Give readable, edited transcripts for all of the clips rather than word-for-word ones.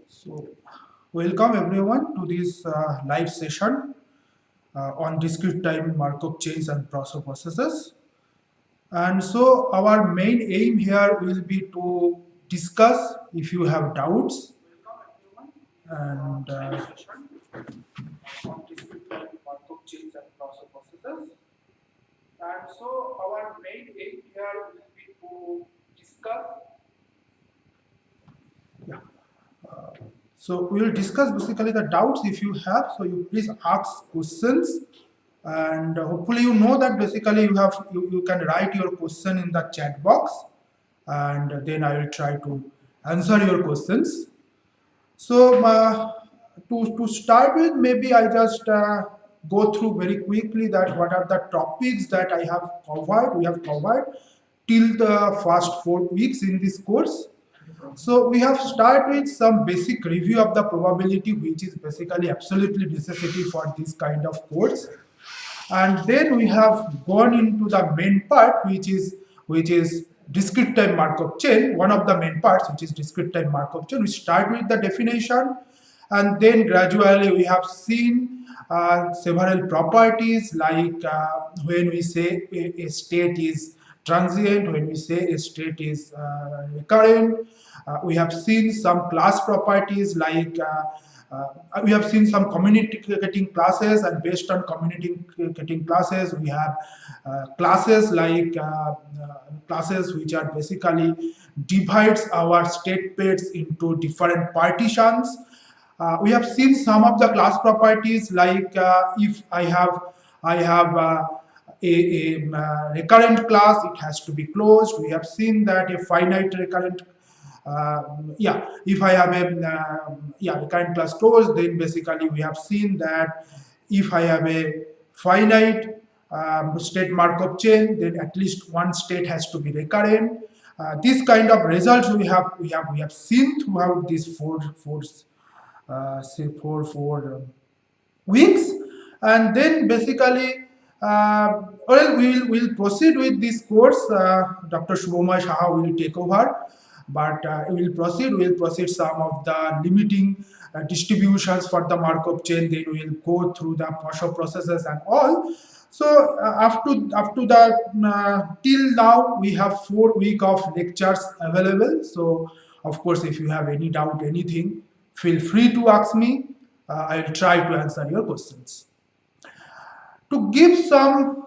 So, welcome everyone to this live session on discrete time Markov chains and Prof processes. And so, our main aim here will be to discuss if you have doubts and on discrete time Markov chains and Prof processes. And so, our main aim here will be to discuss. Yeah. So we will discuss basically the doubts if you have. So you please ask questions, and hopefully you know that basically you can write your question in the chat box, and then I will try to answer your questions. So to start with, maybe I just go through very quickly that what are the topics that I have covered. We have covered till the first 4 weeks in this course. So we have started with some basic review of the probability, which is basically absolutely necessity for this kind of course. And then we have gone into the main part, which is discrete time Markov chain. One of the main parts, which is discrete time Markov chain. We start with the definition, and then gradually we have seen several properties like when we say a state is transient, when we say a state is recurrent. We have seen some class properties like we have seen some communicating classes, and based on communicating classes, we have classes like classes which are basically divides our state pairs into different partitions. We have seen some of the class properties like if I have a recurrent class, it has to be closed. We have seen that a finite recurrent if I have a recurrent class closed, then basically we have seen that if I have a finite state Markov chain, then at least one state has to be recurrent. This kind of results we have seen throughout these four weeks, and then basically we'll proceed with this course. Dr. Shubhomay Saha will take over, but we'll proceed some of the limiting distributions for the Markov chain. Then we'll go through the Poisson processes and all. So up to the till now we have 4 weeks of lectures available. So of course, if you have any doubt, anything, feel free to ask me. I'll try to answer your questions. To give some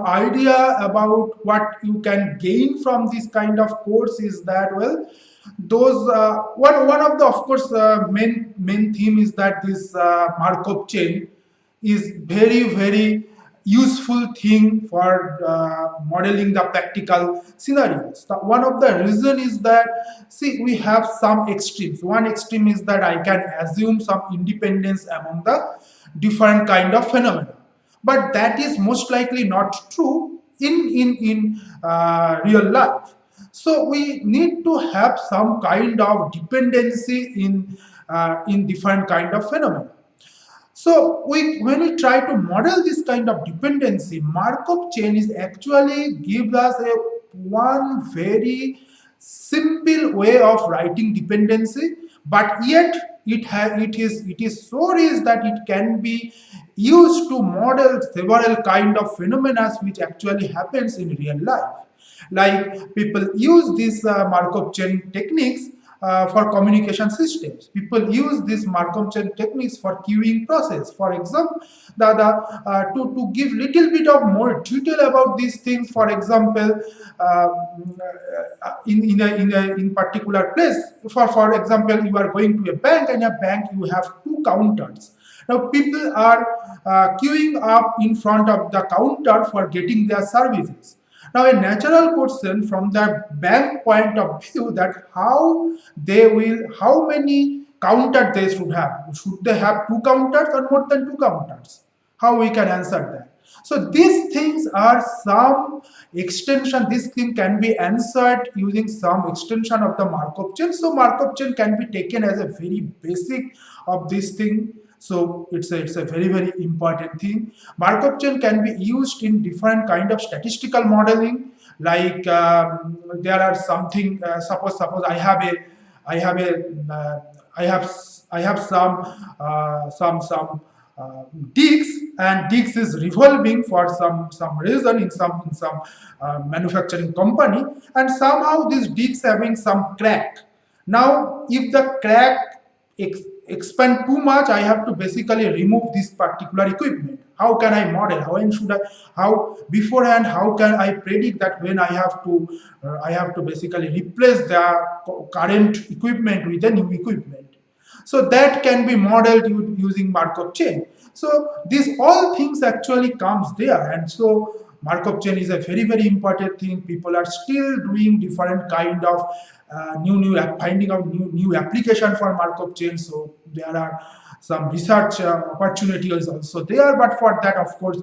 idea about what you can gain from this kind of course is that, well, those one of the of course main theme is that this Markov chain is very useful thing for modeling the practical scenarios. So one of the reason is that, see, we have some extremes. One extreme is that I can assume some independence among the different kind of phenomena, but that is most likely not true in real life. So we need to have some kind of dependency in different kind of phenomena. So when we try to model this kind of dependency, Markov chain is actually gives us one very simple way of writing dependency, but yet it is so rich that it can be used to model several kind of phenomena which actually happens in real life. Like people use these Markov chain techniques for communication systems. People use these Markov chain techniques for queuing process. For example, to give little bit of more detail about these things, for example, in particular place, for example, you are going to a bank, and a bank you have 2 counters. Now people are queuing up in front of the counter for getting their services. Now, a natural question from the bank point of view that how many counters they should have. Should they have 2 counters or more than 2 counters? How we can answer that? So these things are some extension. This thing can be answered using some extension of the Markov chain. So Markov chain can be taken as a very basic of this thing. So it's a very important thing. Markov chain can be used in different kind of statistical modeling. Like there are something. Suppose I have I have a I have some disks, and disks is revolving for some reason in some manufacturing company, and somehow this disks having some crack. Now if the crack expand too much, I have to basically remove this particular equipment. How can I model? When should I? How beforehand? How can I predict that when I have to basically replace the current equipment with a new equipment? So that can be modeled using Markov chain. So these all things actually comes there, and so Markov chain is a very important thing. People are still doing different kind of finding out new application for Markov chain. So there are some research opportunities also there, but for that, of course,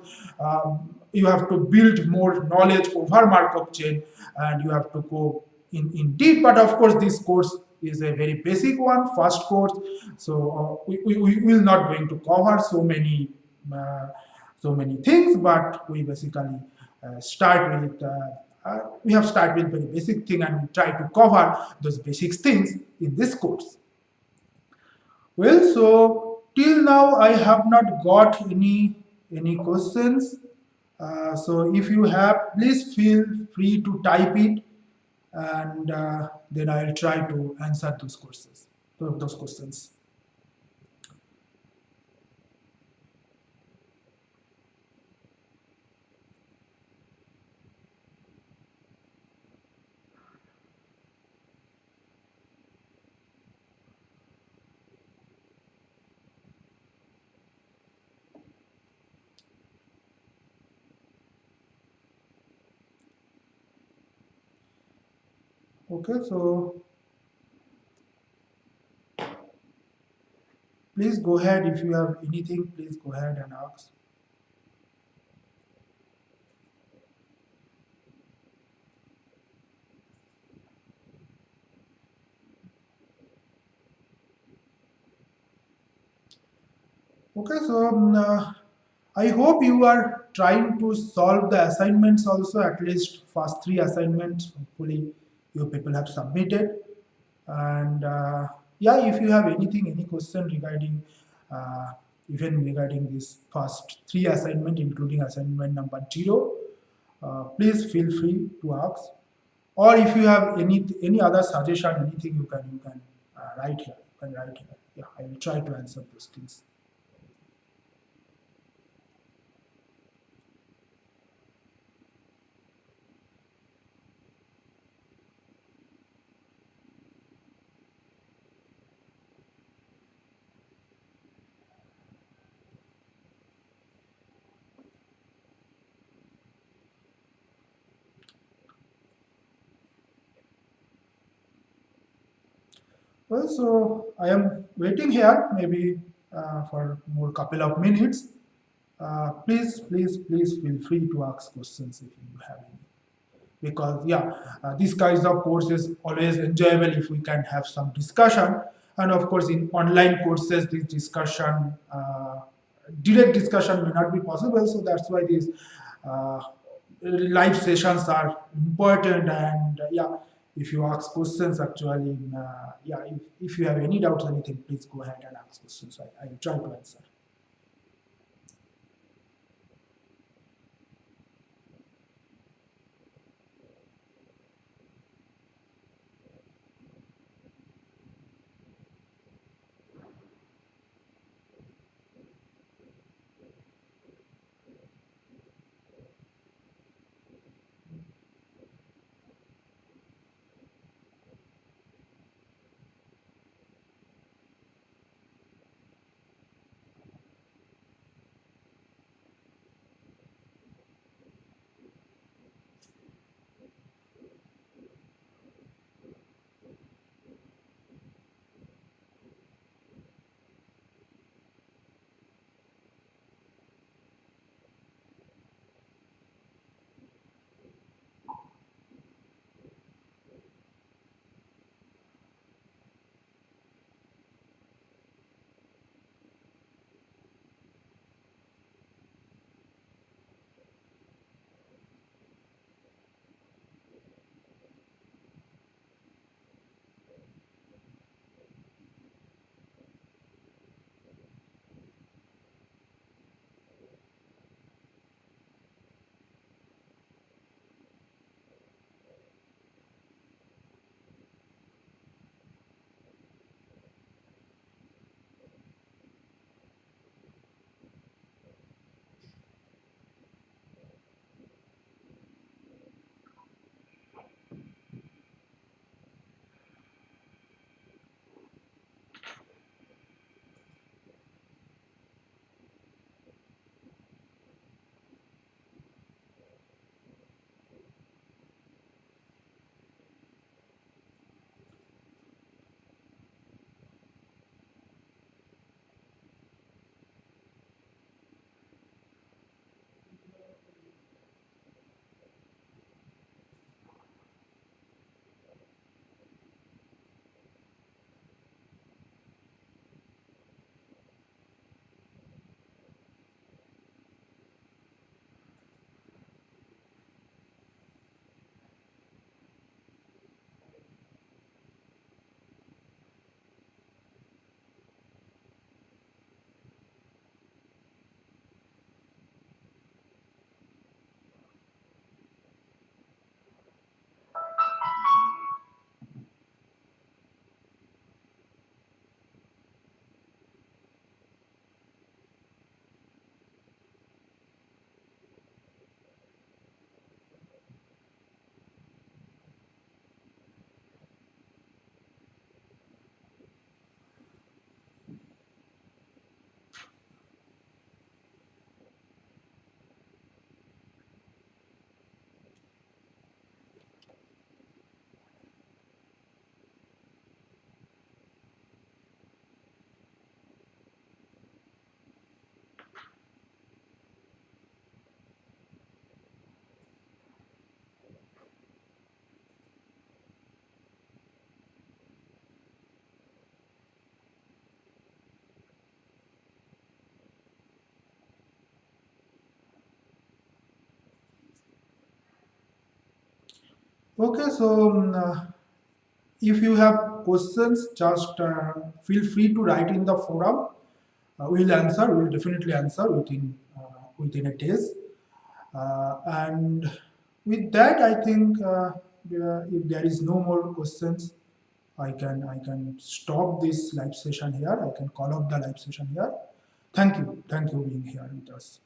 you have to build more knowledge over Markov chain, and you have to go in deep. But of course, this course is a very basic one, first course. So we will not going to cover uh, so many things, but we basically start with we have started with very basic thing, and we try to cover those basic things in this course. Well, so till now I have not got any questions. So if you have, please feel free to type it, and then I'll try to answer those questions. Okay, so please go ahead. If you have anything, please go ahead and ask. Okay, so I hope you are trying to solve the assignments also, at least first three assignments. Hopefully, you people have submitted. And yeah, if you have anything, any question regarding even regarding this first three assignment, including assignment number 0, please feel free to ask. Or if you have any other suggestion, anything, you can write here. You can write here. Yeah, I will try to answer those things. Well, so I am waiting here, maybe for more couple of minutes. Please feel free to ask questions if you have any. Because yeah, these kinds of courses always enjoyable if we can have some discussion. And of course, in online courses, this discussion, direct discussion may not be possible. So that's why these uh, live sessions are important. And yeah, if you ask questions, actually, yeah, if you have any doubts, anything, please go ahead and ask questions. I will try to answer. Okay, so if you have questions, just feel free to write in the forum. We'll answer. We'll definitely answer within a days. And with that, I think if there is no more questions, I can stop this live session here. I can call off the live session here. Thank you being here with us.